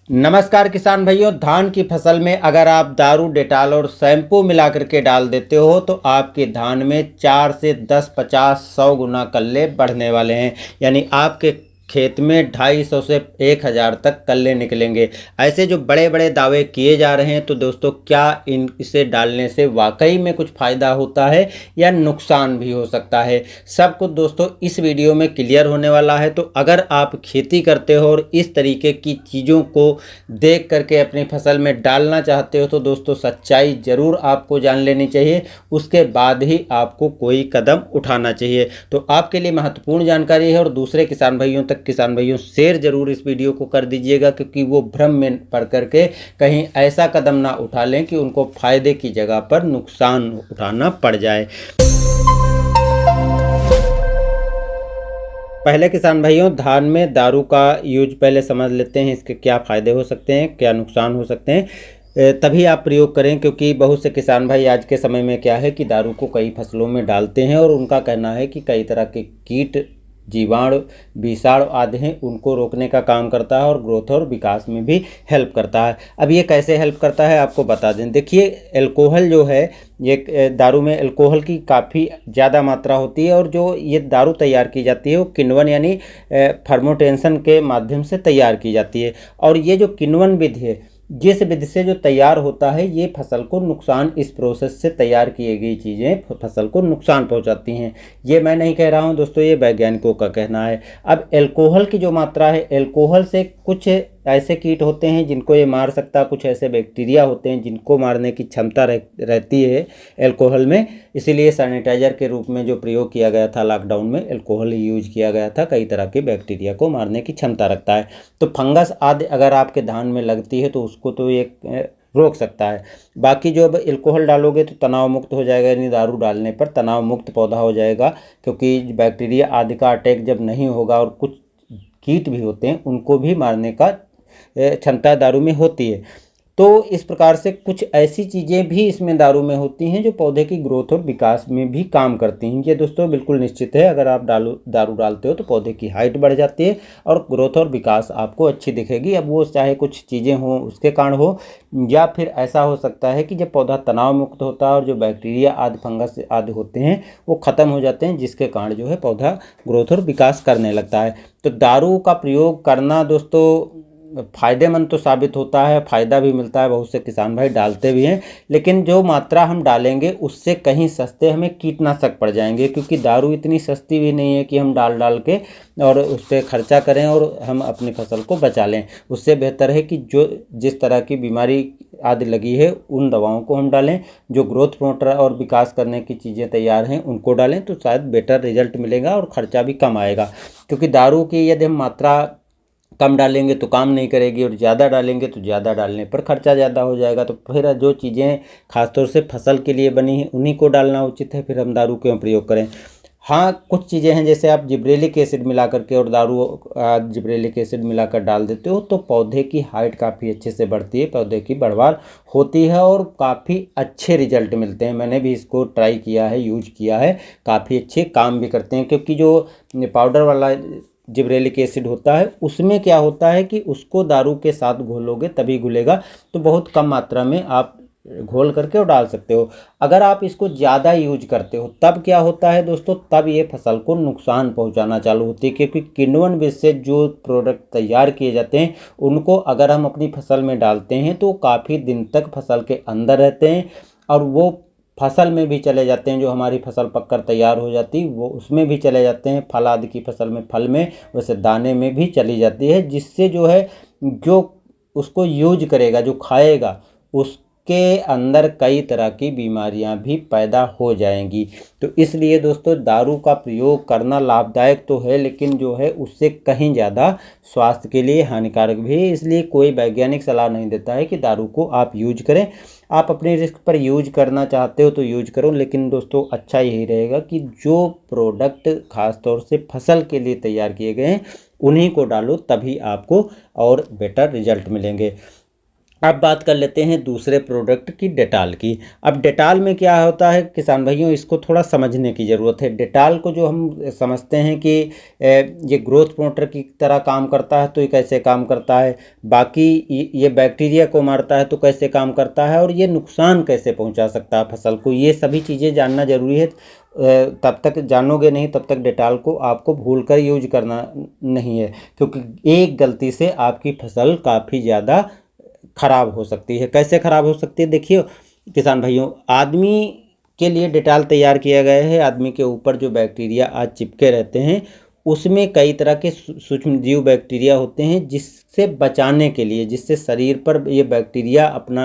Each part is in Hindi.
नमस्कार किसान भाइयों। धान की फसल में अगर आप दारू, डेटाल और शैम्पू मिला करके डाल देते हो तो आपके धान में 4 से 10, 50, 100 गुना कल्ले बढ़ने वाले हैं। यानी आपके खेत में 250 से 1000 तक कल्ले निकलेंगे। ऐसे जो बड़े बड़े दावे किए जा रहे हैं, तो दोस्तों क्या इसे डालने से वाकई में कुछ फ़ायदा होता है या नुकसान भी हो सकता है, सब कुछ दोस्तों इस वीडियो में क्लियर होने वाला है। तो अगर आप खेती करते हो और इस तरीके की चीज़ों को देख करके अपनी फसल में डालना चाहते हो तो दोस्तों सच्चाई ज़रूर आपको जान लेनी चाहिए, उसके बाद ही आपको कोई कदम उठाना चाहिए। तो आपके लिए महत्वपूर्ण जानकारी है और दूसरे किसान भाइयों शेयर जरूर इस वीडियो को कर दीजिएगा, क्योंकि वो भ्रम में पड़ करके कहीं ऐसा कदम ना उठा लें कि उनको फायदे की जगह पर नुकसान उठाना पड़ जाए। पहले किसान भाइयों, धान में दारू का यूज पहले समझ लेते हैं, इसके क्या फ़ायदे हो सकते हैं, क्या नुकसान हो सकते हैं, तभी आप प्रयोग करें। क्योंकि बहुत से किसान भाई आज के समय में क्या है कि दारू को कई फसलों में डालते हैं और उनका कहना है कि कई तरह के कीट, जीवाणु, विषाणु आदि हैं, उनको रोकने का काम करता है और ग्रोथ और विकास में भी हेल्प करता है। अब ये कैसे हेल्प करता है आपको बता दें। देखिए, अल्कोहल जो है, ये दारू में अल्कोहल की काफ़ी ज़्यादा मात्रा होती है और जो ये दारू तैयार की जाती है वो किण्वन यानी फर्मेंटेशन के माध्यम से तैयार की जाती है। और ये जो किण्वन विधि है, जिस विधि से जो तैयार होता है, ये फसल को नुकसान, इस प्रोसेस से तैयार की गई चीज़ें फसल को नुकसान पहुंचाती हैं। ये मैं नहीं कह रहा हूं दोस्तों, ये वैज्ञानिकों का कहना है। अब अल्कोहल की जो मात्रा है, अल्कोहल से कुछ ऐसे कीट होते हैं जिनको ये मार सकता है, कुछ ऐसे बैक्टीरिया होते हैं जिनको मारने की क्षमता रहती है अल्कोहल में। इसीलिए सैनिटाइजर के रूप में जो प्रयोग किया गया था लॉकडाउन में, अल्कोहल यूज किया गया था, कई तरह के बैक्टीरिया को मारने की क्षमता रखता है। तो फंगस आदि अगर आपके धान में लगती है तो उसको तो ये रोक सकता है। बाकी जो अब अल्कोहल डालोगे तो तनाव मुक्त हो जाएगा, यानी दारू डालने पर तनाव मुक्त पौधा हो जाएगा, क्योंकि बैक्टीरिया आदि का अटैक जब नहीं होगा और कुछ कीट भी होते हैं उनको भी मारने का क्षमता दारू में होती है। तो इस प्रकार से कुछ ऐसी चीज़ें भी इसमें दारू में होती हैं जो पौधे की ग्रोथ और विकास में भी काम करती हैं। ये दोस्तों बिल्कुल निश्चित है, अगर आप दारू डालते हो तो पौधे की हाइट बढ़ जाती है और ग्रोथ और विकास आपको अच्छी दिखेगी। अब वो चाहे कुछ चीज़ें हों उसके कारण हो, या फिर ऐसा हो सकता है कि जब पौधा तनाव मुक्त होता है और जो बैक्टीरिया आदि, फंगस आदि होते हैं वो ख़त्म हो जाते हैं, जिसके कारण जो है पौधा ग्रोथ और विकास करने लगता है। तो दारू का प्रयोग करना दोस्तों फ़ायदेमंद तो साबित होता है, फ़ायदा भी मिलता है, बहुत से किसान भाई डालते भी हैं। लेकिन जो मात्रा हम डालेंगे उससे कहीं सस्ते हमें कीटनाशक पड़ जाएंगे, क्योंकि दारू इतनी सस्ती भी नहीं है कि हम डाल के और उस पर खर्चा करें और हम अपनी फसल को बचा लें। उससे बेहतर है कि जो जिस तरह की बीमारी आदि लगी है उन दवाओं को हम डालें, जो ग्रोथ प्रमोटर और विकास करने की चीज़ें तैयार हैं उनको डालें, तो शायद बेटर रिजल्ट मिलेगा और ख़र्चा भी कम आएगा। क्योंकि दारू की यदि हम मात्रा कम डालेंगे तो काम नहीं करेगी और ज़्यादा डालेंगे तो ज़्यादा डालने पर खर्चा ज़्यादा हो जाएगा। तो फिर जो चीज़ें खासतौर से फसल के लिए बनी हैं उन्हीं को डालना उचित है, फिर हम दारू क्यों प्रयोग करें। हाँ, कुछ चीज़ें हैं, जैसे आप जिब्रेलिक एसिड मिला करके और दारू जिब्रेलिक एसिड मिलाकर डाल देते हो तो पौधे की हाइट काफ़ी अच्छे से बढ़ती है, पौधे की बढ़वार होती है और काफ़ी अच्छे रिजल्ट मिलते हैं। मैंने भी इसको ट्राई किया है, यूज किया है, काफ़ी अच्छे काम भी करते हैं। क्योंकि जो पाउडर वाला जिब्रेलिक एसिड होता है उसमें क्या होता है कि उसको दारू के साथ घोलोगे तभी घुलेगा, तो बहुत कम मात्रा में आप घोल करके और डाल सकते हो। अगर आप इसको ज़्यादा यूज करते हो तब क्या होता है दोस्तों, तब ये फसल को नुकसान पहुंचाना चालू होती है। क्योंकि किण्वन बीज से जो प्रोडक्ट तैयार किए जाते हैं उनको अगर हम अपनी फसल में डालते हैं तो काफ़ी दिन तक फसल के अंदर रहते हैं और वो फसल में भी चले जाते हैं। जो हमारी फसल पककर तैयार हो जाती है वो उसमें भी चले जाते हैं, फल आदि की फसल में, फल में, वैसे दाने में भी चली जाती है, जिससे जो है जो उसको यूज करेगा, जो खाएगा, उसके अंदर कई तरह की बीमारियां भी पैदा हो जाएंगी। तो इसलिए दोस्तों दारू का प्रयोग करना लाभदायक तो है, लेकिन जो है उससे कहीं ज़्यादा स्वास्थ्य के लिए हानिकारक भी है। इसलिए कोई वैज्ञानिक सलाह नहीं देता है कि दारू को आप यूज करें। आप अपने रिस्क पर यूज करना चाहते हो तो यूज करो, लेकिन दोस्तों अच्छा यही रहेगा कि जो प्रोडक्ट खास तौर से फसल के लिए तैयार किए गए हैं उन्हीं को डालो, तभी आपको और बेटर रिजल्ट मिलेंगे। अब बात कर लेते हैं दूसरे प्रोडक्ट की, डेटॉल की। अब डेटॉल में क्या होता है किसान भाइयों, इसको थोड़ा समझने की ज़रूरत है। डेटॉल को जो हम समझते हैं कि ये ग्रोथ प्रमोटर की तरह काम करता है, तो ये कैसे काम करता है, बाकी ये बैक्टीरिया को मारता है तो कैसे काम करता है, और ये नुकसान कैसे पहुंचा सकता है फसल को, ये सभी चीज़ें जानना ज़रूरी है। तब तक जानोगे नहीं तब तक डेटॉल को आपको भूलकर यूज करना नहीं है, क्योंकि एक गलती से आपकी फसल काफ़ी ज़्यादा खराब हो सकती है। कैसे खराब हो सकती है, देखिए किसान भाइयों, आदमी के लिए डेटॉल तैयार किया गया है। आदमी के ऊपर जो बैक्टीरिया आज चिपके रहते हैं उसमें कई तरह के सूक्ष्म जीव बैक्टीरिया होते हैं, जिससे बचाने के लिए, जिससे शरीर पर ये बैक्टीरिया अपना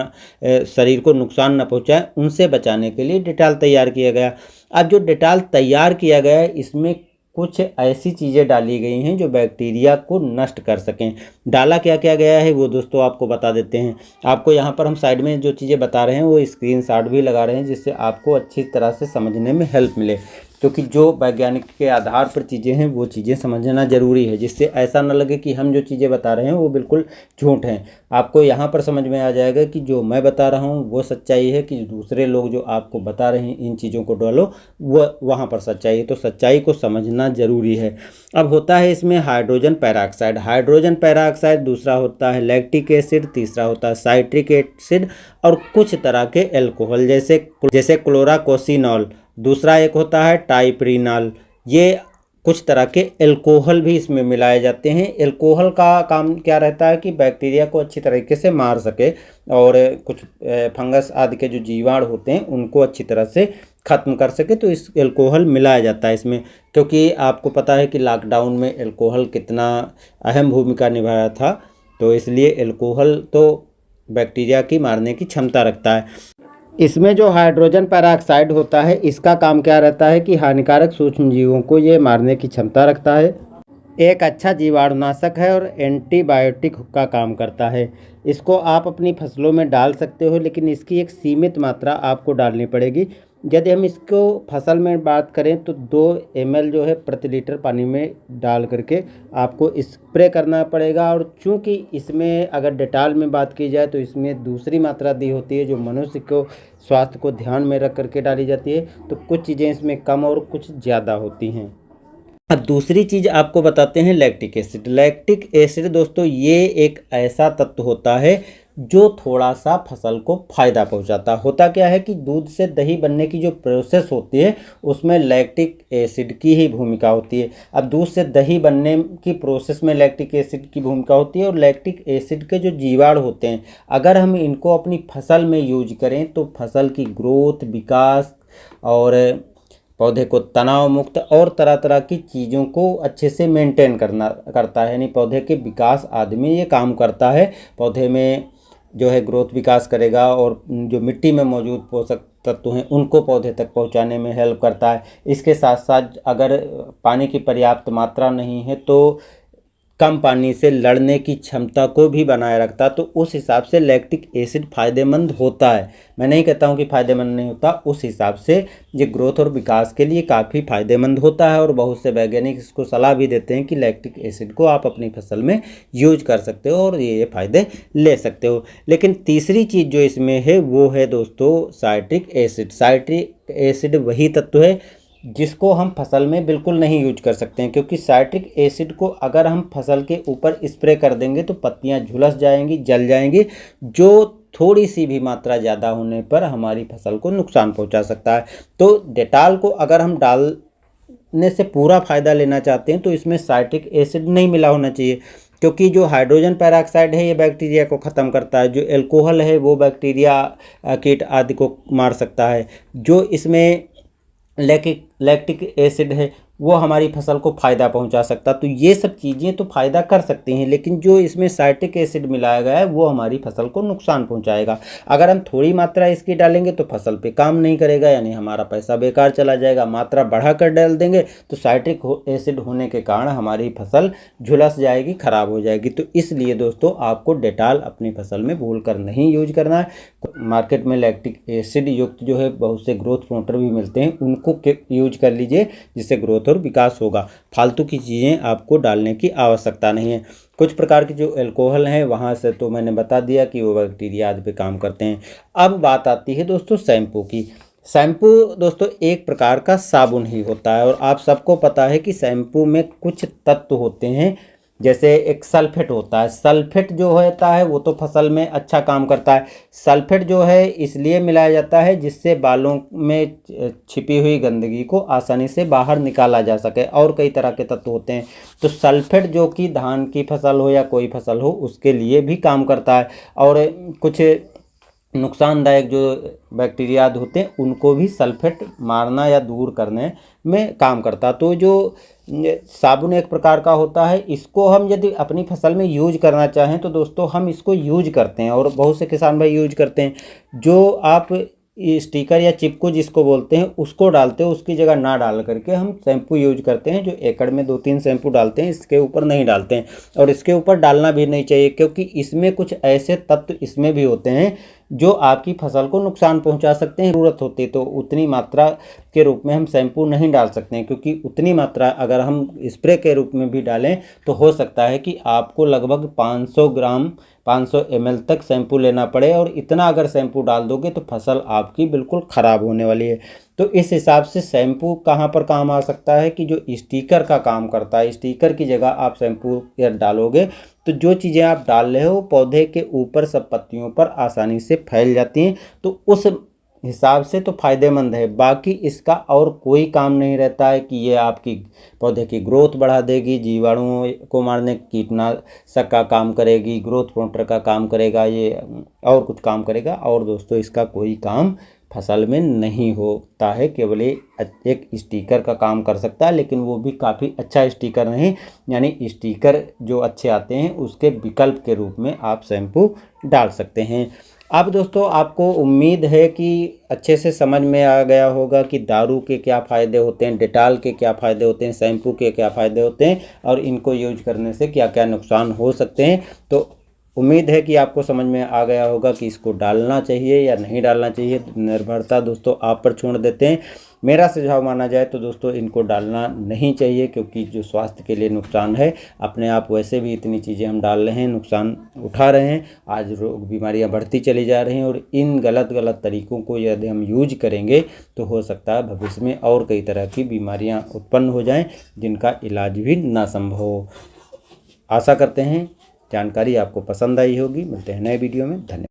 शरीर को नुकसान न पहुंचाए, उनसे बचाने के लिए डेटॉल तैयार किया गया। अब जो डेटॉल तैयार किया गया है इसमें कुछ ऐसी चीज़ें डाली गई हैं जो बैक्टीरिया को नष्ट कर सकें। डाला क्या क्या गया है वो दोस्तों आपको बता देते हैं। आपको यहाँ पर हम साइड में जो चीज़ें बता रहे हैं वो स्क्रीनशॉट भी लगा रहे हैं, जिससे आपको अच्छी तरह से समझने में हेल्प मिले, क्योंकि जो वैज्ञानिक के आधार पर चीज़ें हैं वो चीज़ें समझना ज़रूरी है, जिससे ऐसा न लगे कि हम जो चीज़ें बता रहे हैं वो बिल्कुल झूठ हैं। आपको यहाँ पर समझ में आ जाएगा कि जो मैं बता रहा हूँ वो सच्चाई है, कि दूसरे लोग जो आपको बता रहे हैं इन चीज़ों को डालो वो वहाँ पर सच्चाई है। तो सच्चाई को समझना ज़रूरी है। अब होता है इसमें हाइड्रोजन पेरोक्साइड। हाइड्रोजन पेरोक्साइड, दूसरा होता है लैक्टिक एसिड, तीसरा होता है साइट्रिक एसिड, और कुछ तरह के एल्कोहल जैसे क्लोराकोसिनॉल, दूसरा एक होता है टाइप्रिनॉल। ये कुछ तरह के एल्कोहल भी इसमें मिलाए जाते हैं। एल्कोहल का काम क्या रहता है कि बैक्टीरिया को अच्छी तरीके से मार सके, और कुछ फंगस आदि के जो जीवाणु होते हैं उनको अच्छी तरह से ख़त्म कर सके, तो इस एल्कोहल मिलाया जाता है इसमें। क्योंकि आपको पता है कि लॉकडाउन में एल्कोहल कितना अहम भूमिका निभाया था, तो इसलिए एल्कोहल तो बैक्टीरिया की मारने की क्षमता रखता है। इसमें जो हाइड्रोजन पेरोक्साइड होता है इसका काम क्या रहता है कि हानिकारक सूक्ष्म जीवों को ये मारने की क्षमता रखता है। एक अच्छा जीवाणुनाशक है और एंटीबायोटिक का काम करता है। इसको आप अपनी फसलों में डाल सकते हो, लेकिन इसकी एक सीमित मात्रा आपको डालनी पड़ेगी। यदि हम इसको फसल में बात करें तो 2 ml जो है प्रति लीटर पानी में डाल करके आपको स्प्रे करना पड़ेगा। और चूंकि इसमें अगर डेटॉल में बात की जाए तो इसमें दूसरी मात्रा दी होती है जो मनुष्य को स्वास्थ्य को ध्यान में रख करके डाली जाती है, तो कुछ चीज़ें इसमें कम और कुछ ज़्यादा होती हैं। अब दूसरी चीज़ आपको बताते हैं लैक्टिक एसिड। लैक्टिक एसिड दोस्तों ये एक ऐसा तत्व होता है जो थोड़ा सा फसल को फ़ायदा पहुंचाता है। होता क्या है कि दूध से दही बनने की जो प्रोसेस होती है उसमें लैक्टिक एसिड की ही भूमिका होती है। अब दूध से दही बनने की प्रोसेस में लैक्टिक एसिड की भूमिका होती है, और लैक्टिक एसिड के जो जीवाणु होते हैं अगर हम इनको अपनी फसल में यूज करें तो फसल की ग्रोथ, विकास और पौधे को तनाव मुक्त और तरह तरह की चीज़ों को अच्छे से मेंटेन करता है, यानी पौधे के विकास आदि में ये काम करता है। पौधे में जो है ग्रोथ विकास करेगा, और जो मिट्टी में मौजूद पोषक तत्व हैं उनको पौधे तक पहुंचाने में हेल्प करता है। इसके साथ साथ अगर पानी की पर्याप्त मात्रा नहीं है तो कम पानी से लड़ने की क्षमता को भी बनाए रखता है। तो उस हिसाब से लैक्टिक एसिड फ़ायदेमंद होता है। मैं नहीं कहता हूँ कि फ़ायदेमंद नहीं होता, उस हिसाब से ये ग्रोथ और विकास के लिए काफ़ी फ़ायदेमंद होता है। और बहुत से वैज्ञानिक इसको सलाह भी देते हैं कि लैक्टिक एसिड को आप अपनी फसल में यूज कर सकते हो और ये फ़ायदे ले सकते हो। लेकिन तीसरी चीज़ जो इसमें है वो है दोस्तों साइट्रिक एसिड। साइट्रिक एसिड वही तत्व है जिसको हम फसल में बिल्कुल नहीं यूज कर सकते हैं, क्योंकि साइट्रिक एसिड को अगर हम फसल के ऊपर स्प्रे कर देंगे तो पत्तियां झुलस जाएंगी, जल जाएंगी, जो थोड़ी सी भी मात्रा ज़्यादा होने पर हमारी फसल को नुकसान पहुंचा सकता है। तो डेटॉल को अगर हम डालने से पूरा फ़ायदा लेना चाहते हैं तो इसमें साइट्रिक एसिड नहीं मिला होना चाहिए, क्योंकि जो हाइड्रोजन पेरोक्साइड है ये बैक्टीरिया को ख़त्म करता है, जो एल्कोहल है वो बैक्टीरिया कीट आदि को मार सकता है, जो इसमें लैक्टिक एसिड है वो हमारी फसल को फ़ायदा पहुंचा सकता। तो ये सब चीज़ें तो फ़ायदा कर सकती हैं, लेकिन जो इसमें साइट्रिक एसिड मिलाया गया है वो हमारी फसल को नुकसान पहुंचाएगा। अगर हम थोड़ी मात्रा इसकी डालेंगे तो फसल पे काम नहीं करेगा, यानी हमारा पैसा बेकार चला जाएगा। मात्रा बढ़ाकर डाल देंगे तो साइट्रिक एसिड होने के कारण हमारी फसल झुलस जाएगी, ख़राब हो जाएगी। तो इसलिए दोस्तों आपको डेटॉल अपनी फसल में भूल कर नहीं यूज करना है। मार्केट में लैक्टिक एसिड युक्त जो है बहुत से ग्रोथ प्रमोटर भी मिलते हैं, उनको यूज कर लीजिए, जिससे ग्रोथ और विकास होगा। फालतू की चीज़ें आपको डालने की आवश्यकता नहीं है। कुछ प्रकार के जो अल्कोहल हैं वहाँ से तो मैंने बता दिया कि वो बैक्टीरिया आदि पे काम करते हैं। अब बात आती है दोस्तों शैम्पू की। शैम्पू दोस्तों एक प्रकार का साबुन ही होता है, और आप सबको पता है कि शैम्पू में कुछ तत्व होते हैं, जैसे एक सल्फेट होता है। सल्फेट जो होता है वो तो फसल में अच्छा काम करता है। सल्फेट जो है इसलिए मिलाया जाता है जिससे बालों में छिपी हुई गंदगी को आसानी से बाहर निकाला जा सके, और कई तरह के तत्व होते हैं। तो सल्फेट जो कि धान की फसल हो या कोई फसल हो उसके लिए भी काम करता है, और कुछ नुकसानदायक जो बैक्टीरिया होते हैं उनको भी सल्फेट मारना या दूर करने में काम करता। तो जो साबुन एक प्रकार का होता है, इसको हम यदि अपनी फसल में यूज करना चाहें तो दोस्तों हम इसको यूज करते हैं, और बहुत से किसान भाई यूज करते हैं। जो आप स्टिकर या चिपकू जिसको बोलते हैं उसको डालते हो, उसकी जगह ना डाल करके हम शैम्पू यूज करते हैं। जो एकड़ में 2-3 शैम्पू डालते हैं, इसके ऊपर नहीं डालते हैं, और इसके ऊपर डालना भी नहीं चाहिए, क्योंकि इसमें कुछ ऐसे तत्व इसमें भी होते हैं जो आपकी फसल को नुकसान पहुंचा सकते हैं। ज़रूरत होती है तो उतनी मात्रा के रूप में हम शैम्पू नहीं डाल सकते हैं, क्योंकि उतनी मात्रा अगर हम स्प्रे के रूप में भी डालें तो हो सकता है कि आपको लगभग 500 ग्राम 500 ml तक शैम्पू लेना पड़े, और इतना अगर शैम्पू डाल दोगे तो फसल आपकी बिल्कुल ख़राब होने वाली है। तो इस हिसाब से शैम्पू कहाँ पर काम आ सकता है कि जो स्टिकर का काम करता है, स्टिकर की जगह आप शैम्पू डालोगे तो जो चीज़ें आप डाल रहे हो पौधे के ऊपर सब पत्तियों पर आसानी से फैल जाती हैं, तो उस हिसाब से तो फ़ायदेमंद है। बाकी इसका और कोई काम नहीं रहता है कि ये आपकी पौधे की ग्रोथ बढ़ा देगी, जीवाणुओं को मारने कीटनाशक का काम करेगी, ग्रोथ प्रमोटर का काम करेगा, ये और कुछ काम करेगा, और दोस्तों इसका कोई काम फसल में नहीं होता है। केवल एक स्टिकर का काम कर सकता है, लेकिन वो भी काफ़ी अच्छा स्टिकर नहीं, यानी स्टिकर जो अच्छे आते हैं उसके विकल्प के रूप में आप शैम्पू डाल सकते हैं। अब दोस्तों आपको उम्मीद है कि अच्छे से समझ में आ गया होगा कि दारू के क्या फ़ायदे होते हैं, डेटॉल के क्या फ़ायदे होते हैं, शैम्पू के क्या फ़ायदे होते हैं, और इनको यूज करने से क्या क्या नुकसान हो सकते हैं। तो उम्मीद है कि आपको समझ में आ गया होगा कि इसको डालना चाहिए या नहीं डालना चाहिए। निर्भरता दोस्तों आप पर छोड़ देते हैं। मेरा सुझाव माना जाए तो दोस्तों इनको डालना नहीं चाहिए, क्योंकि जो स्वास्थ्य के लिए नुकसान है, अपने आप वैसे भी इतनी चीज़ें हम डाल रहे हैं, नुकसान उठा रहे हैं, आज रोग बीमारियां बढ़ती चली जा रही हैं, और इन गलत तरीक़ों को यदि हम यूज करेंगे तो हो सकता है भविष्य में और कई तरह की बीमारियाँ उत्पन्न हो जाएँ जिनका इलाज भी ना संभव हो। आशा करते हैं जानकारी आपको पसंद आई होगी। मिलते हैं नए वीडियो में। धन्यवाद।